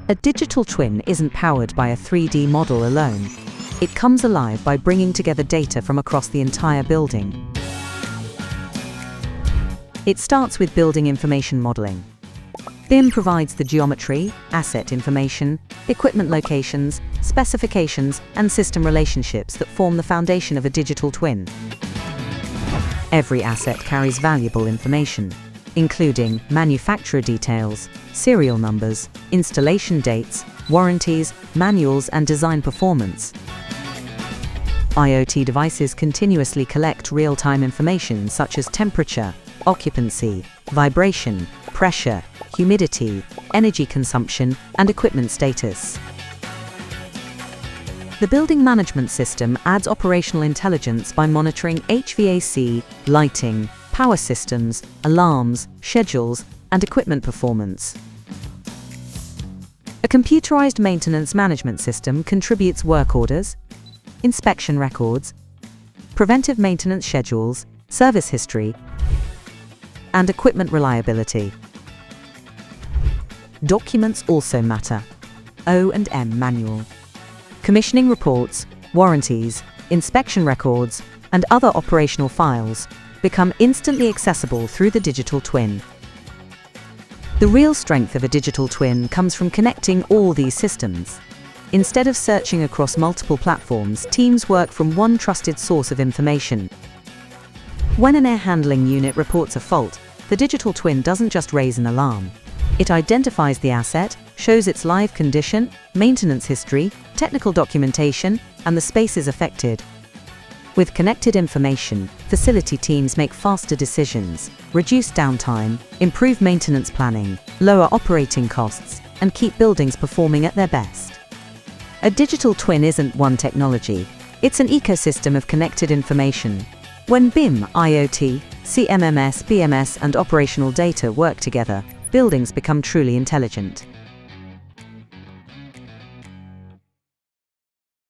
A digital twin isn't powered by a 3D model alone. It comes alive by bringing together data from across the entire building. It starts with building information modeling. BIM provides the geometry, asset information, equipment locations, specifications, and system relationships that form the foundation of a digital twin. Every asset carries valuable information, including manufacturer details, serial numbers, installation dates, warranties, manuals, and design performance. IoT devices continuously collect real-time information such as temperature, occupancy, vibration, pressure, humidity, energy consumption, and equipment status. The building management system adds operational intelligence by monitoring HVAC, lighting, power systems, alarms, schedules, and equipment performance. A computerized maintenance management system contributes work orders, inspection records, preventive maintenance schedules, service history, and equipment reliability. Documents also matter. O&M manual, commissioning reports, warranties, inspection records, and other operational files become instantly accessible through the digital twin. The real strength of a digital twin comes from connecting all these systems. Instead of searching across multiple platforms, teams work from one trusted source of information. When an air handling unit reports a fault, the digital twin doesn't just raise an alarm. It identifies the asset, shows its live condition, maintenance history, technical documentation, and the spaces affected. With connected information, facility teams make faster decisions, reduce downtime, improve maintenance planning, lower operating costs, and keep buildings performing at their best. A digital twin isn't one technology, it's an ecosystem of connected information. When BIM, IoT, CMMS, BMS, and operational data work together, buildings become truly intelligent.